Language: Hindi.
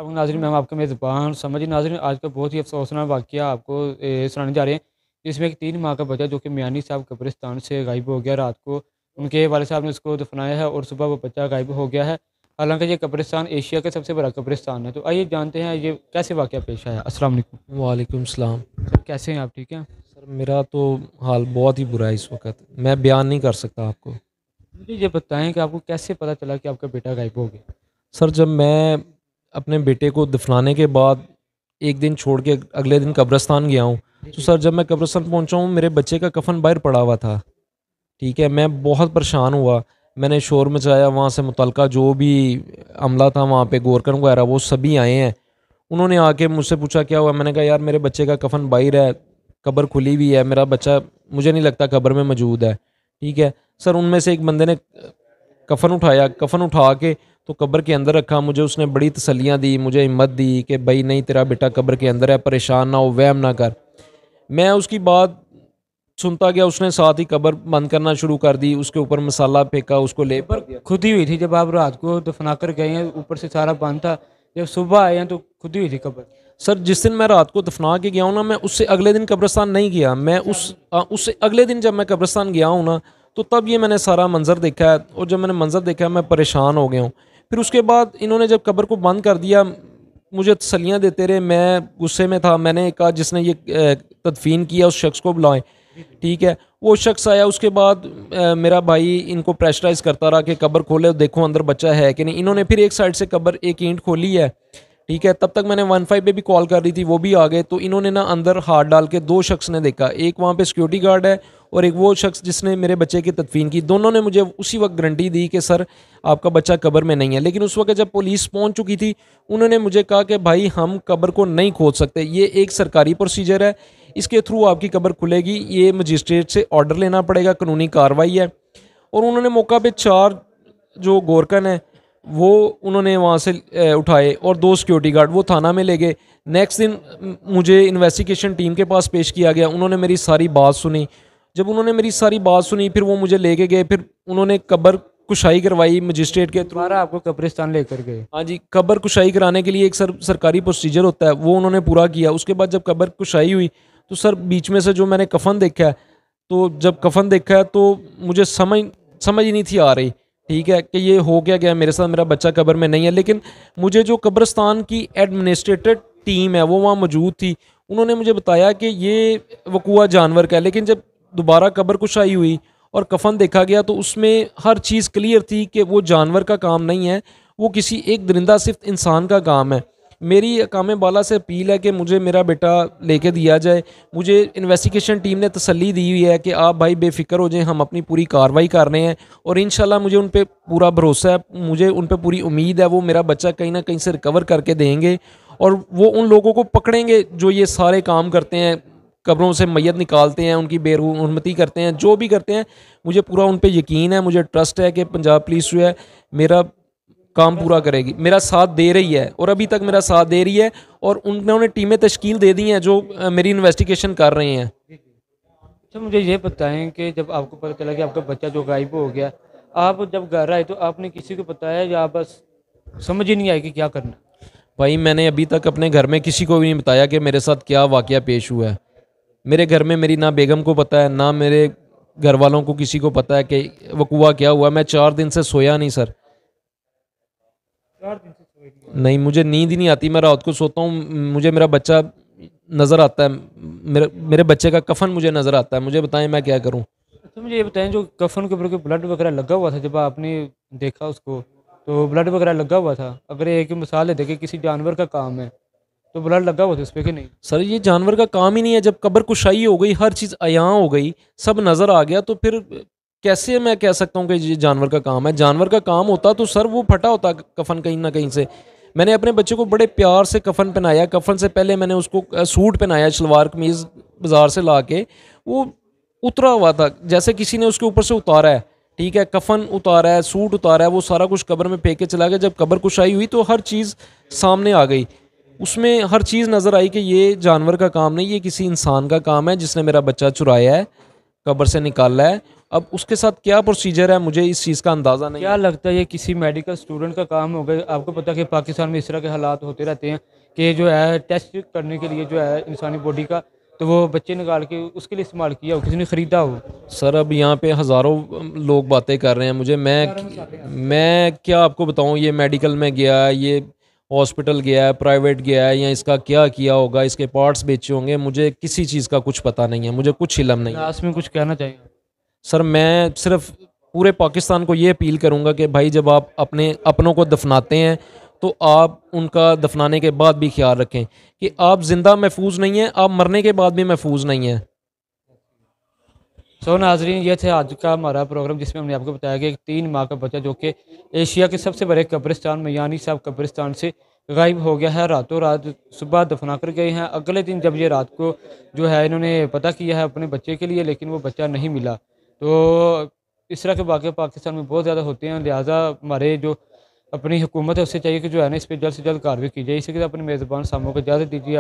अब नाज़रीन मैं आपका मेज़बान समझिए नाज़रीन आज का बहुत ही अफसोसनाक वाक़या आपको सुनाने जा रहे हैं। जिसमें एक 3 माह का बच्चा जो कि मियानी साहब कब्रिस्तान से गायब हो गया रात को। उनके वालिद साहब ने उसको दफ़नाया है और सुबह वो बच्चा गायब हो गया है। हालाँकि ये कब्रिस्तान एशिया का सबसे बड़ा कब्रिस्तान है। तो आइए जानते हैं ये कैसे वाक़या पेश आया? अस्सलाम वालेकुम। वालेकुम सलाम। सर कैसे हैं आप? ठीक हैं? सर मेरा तो हाल बहुत ही बुरा है इस वक़्त, मैं बयान नहीं कर सकता आपको। मुझे ये बताएँ कि आपको कैसे पता चला कि आपका बेटा गायब हो गया? सर जब मैं अपने बेटे को दफ़नाने के बाद 1 दिन छोड़ के अगले दिन कब्रिस्तान गया हूँ, जी, तो जी। सर जब मैं कब्रिस्तान पहुँचा हूँ मेरे बच्चे का कफ़न बाहर पड़ा हुआ था, ठीक है? मैं बहुत परेशान हुआ, मैंने शोर मचाया, वहाँ से मुतल्लिका जो भी अमला था वहाँ पे गोरकन वगैरह वो सभी आए हैं। उन्होंने आके मुझसे पूछा क्या हुआ? मैंने कहा यार मेरे बच्चे का कफ़न बाहर है, कब्र खुली हुई है, मेरा बच्चा मुझे नहीं लगता कब्र में मौजूद है, ठीक है? सर उनमें से एक बंदे ने कफ़न उठाया, कफ़न उठा के तो कब्र के अंदर रखा, मुझे उसने बड़ी तसल्लियाँ दी, मुझे हिम्मत दी कि भाई नहीं तेरा बेटा कब्र के अंदर है, परेशान ना हो, वहम ना कर। मैं उसकी बात सुनता गया, उसने साथ ही कब्र बंद करना शुरू कर दी, उसके ऊपर मसाला फेंका, उसको लेप खबर कर दिया। खुद ही हुई थी जब आप रात को दफ़ना कर गए हैं, ऊपर से सारा बंद था। जब सुबह आए हैं तो खुद ही हुई थी खबर। सर जिस दिन मैं रात को दफना के गया हूँ ना, मैं उससे अगले दिन कब्रिस्तान नहीं गया, मैं उससे अगले दिन जब मैं कब्रिस्तान गया हूँ ना, तो तब ये मैंने सारा मंज़र देखा है, और जब मैंने मंज़र देखा है मैं परेशान हो गया हूँ। फिर उसके बाद इन्होंने जब कब्र को बंद कर दिया, मुझे तसल्लियाँ देते रहे, मैं गुस्से में था, मैंने कहा जिसने ये तदफीन किया उस शख्स को बुलाएं, ठीक है? वो शख्स आया, उसके बाद मेरा भाई इनको प्रेशराइज़ करता रहा कि कब्र खोले, देखो अंदर बच्चा है कि नहीं। इन्होंने फिर एक साइड से कब्र एक ईंट खोली है, ठीक है? तब तक मैंने 15 पे भी कॉल कर रही थी, वो भी आ गए। तो इन्होंने ना अंदर हाथ डाल के 2 शख्स ने देखा, एक वहाँ पे सिक्योरिटी गार्ड है और एक वो शख्स जिसने मेरे बच्चे की तदफीन की। दोनों ने मुझे उसी वक्त गारंटी दी कि सर आपका बच्चा कब्र में नहीं है। लेकिन उस वक्त जब पुलिस पहुँच चुकी थी, उन्होंने मुझे कहा कि भाई हम कब्र को नहीं खोद सकते, ये एक सरकारी प्रोसीजर है, इसके थ्रू आपकी कब्र खुलेगी, ये मजिस्ट्रेट से ऑर्डर लेना पड़ेगा, कानूनी कार्रवाई है। और उन्होंने मौका पे 4 जो गोरकन है वो उन्होंने वहाँ से उठाए, और 2 सिक्योरिटी गार्ड वो थाना में ले गए। नेक्स्ट दिन मुझे इन्वेस्टिगेशन टीम के पास पेश किया गया, उन्होंने मेरी सारी बात सुनी। जब उन्होंने मेरी सारी बात सुनी फिर वो मुझे लेके गए, फिर उन्होंने कब्र कुशाई करवाई मजिस्ट्रेट के थ्रू। दोबारा आपको कब्रिस्तान लेकर गए। हाँ जी, कब्र कुशाई कराने के लिए एक सरकारी प्रोसीजर होता है, वो उन्होंने पूरा किया। उसके बाद जब कब्र कुशाई हुई तो सर बीच में से जो मैंने कफ़न देखा है, तो जब कफ़न देखा है तो मुझे समझ समझ ही नहीं थी आ रही, ठीक है, कि ये हो क्या गया मेरे साथ, मेरा बच्चा कब्र में नहीं है। लेकिन मुझे जो कब्रिस्तान की एडमिनिस्ट्रेटिव टीम है वो वहाँ मौजूद थी, उन्होंने मुझे बताया कि ये वकूआ जानवर का है। लेकिन जब दोबारा कब्र कुशाई हुई और कफ़न देखा गया तो उसमें हर चीज़ क्लियर थी कि वो जानवर का काम नहीं है, वो किसी एक दरिंदा सिर्फ इंसान का काम है। मेरी अकाम बाला से अपील है कि मुझे मेरा बेटा लेके दिया जाए। मुझे इन्वेस्टिगेशन टीम ने तसल्ली दी हुई है कि आप भाई बेफ़िक्र हो जाएं, हम अपनी पूरी कार्रवाई कर रहे हैं, और इंशाल्लाह मुझे उन पे पूरा भरोसा है, मुझे उन पे पूरी उम्मीद है, वो मेरा बच्चा कहीं ना कहीं से रिकवर करके देंगे, और वो उन लोगों को पकड़ेंगे जो ये सारे काम करते हैं, कब्रों से मैयत निकालते हैं, उनकी बेरुहमती करते हैं, जो भी करते हैं। मुझे पूरा उन पे यकीन है, मुझे ट्रस्ट है कि पंजाब पुलिस जो है मेरा काम पूरा करेगी, मेरा साथ दे रही है, और अभी तक मेरा साथ दे रही है, और उन्होंने टीमें तश्कील दे दी हैं जो मेरी इन्वेस्टिगेशन कर रहे हैं। अच्छा मुझे ये बताएं कि जब आपको पता चला कि आपका बच्चा जो गायब हो गया, आप जब घर आए तो आपने किसी को बताया या बस समझ ही नहीं आई कि क्या करना? भाई मैंने अभी तक अपने घर में किसी को भी नहीं बताया कि मेरे साथ क्या वाकया पेश हुआ है। मेरे घर में मेरी ना बेगम को पता है, ना मेरे घर वालों को किसी को पता है कि वकूआ क्या हुआ। मैं 4 दिन से सोया नहीं सर। 4 दिन से सोए नहीं आप। नहीं, मुझे नींद ही नहीं आती, मैं रात को सोता हूँ, मुझे मेरा बच्चा नज़र आता है, मेरे मेरे बच्चे का कफन मुझे नज़र आता है। मुझे बताएं मैं क्या करूँ? अच्छा मुझे ये बताएं जो कफन के ऊपर कोई ब्लड वगैरह लगा हुआ था जब आपने देखा उसको, तो ब्लड वगैरह लगा हुआ था? अगर एक मिसाल है देखिए किसी जानवर का काम है तो ब्लड लगा हुआ था उस पर कि नहीं? सर ये जानवर का काम ही नहीं है। जब कब्र कुशाई हो गई, हर चीज़ अयां हो गई, सब नज़र आ गया, तो फिर कैसे मैं कह सकता हूँ कि ये जानवर का काम है? जानवर का काम होता तो सर वो फटा होता कफन कहीं ना कहीं से। मैंने अपने बच्चे को बड़े प्यार से कफन पहनाया। कफन से पहले मैंने उसको सूट पहनाया, शलवार कमीज़ बाज़ार से ला के, वो उतरा हुआ था जैसे किसी ने उसके ऊपर से उतारा है, ठीक है, कफन उतारा है, सूट उतारा है, वो सारा कुछ कब्र में फेंक के चला गया। जब कब्र कुशाई हुई तो हर चीज़ सामने आ गई, उसमें हर चीज़ नज़र आई कि ये जानवर का काम नहीं, ये किसी इंसान का काम है जिसने मेरा बच्चा चुराया है। कब्र से निकाला है। अब उसके साथ क्या प्रोसीजर है मुझे इस चीज़ का अंदाज़ा नहीं क्या है। लगता है ये किसी मेडिकल स्टूडेंट का काम होगा? आपको पता है कि पाकिस्तान में इस तरह के हालात होते रहते हैं कि जो है टेस्ट करने के लिए जो है इंसानी बॉडी का, तो वो बच्चे निकाल के उसके लिए इस्तेमाल किया हो, किसी ने ख़रीदा हो। सर अब यहाँ पे हज़ारों लोग बातें कर रहे हैं मुझे, मैं क्या आपको बताऊँ, ये मेडिकल में गया है, ये हॉस्पिटल गया है, प्राइवेट गया है, या इसका क्या किया होगा, इसके पार्ट्स बेचे होंगे, मुझे किसी चीज़ का कुछ पता नहीं है, मुझे कुछ इल्म नहीं है। लास्ट में कुछ कहना चाहिए? सर मैं सिर्फ पूरे पाकिस्तान को ये अपील करूँगा कि भाई जब आप अपने अपनों को दफनाते हैं तो आप उनका दफनाने के बाद भी ख्याल रखें कि आप ज़िंदा महफूज नहीं हैं, आप मरने के बाद भी महफूज नहीं हैं। सो नाजरीन, ये थे आज का हमारा प्रोग्राम जिसमें हमने आपको बताया कि एक 3 माह का बच्चा जो कि एशिया के सबसे बड़े कब्रिस्तान मियानी साहब कब्रिस्तान से गायब हो गया है। रातों रात सुबह दफना कर गए हैं। अगले दिन जब ये रात को जो है इन्होंने पता किया है अपने बच्चे के लिए, लेकिन वो बच्चा नहीं मिला। तो इस तरह के वाक़े पाकिस्तान में बहुत ज़्यादा होते हैं। लिहाजा हमारे जो अपनी हुकूमत है उससे चाहिए कि जो है ना इस पर जल्द से जल्द कार्रवाई की जाए। इसी के साथ अपने मेज़बान सामों को इजाज़त दीजिए।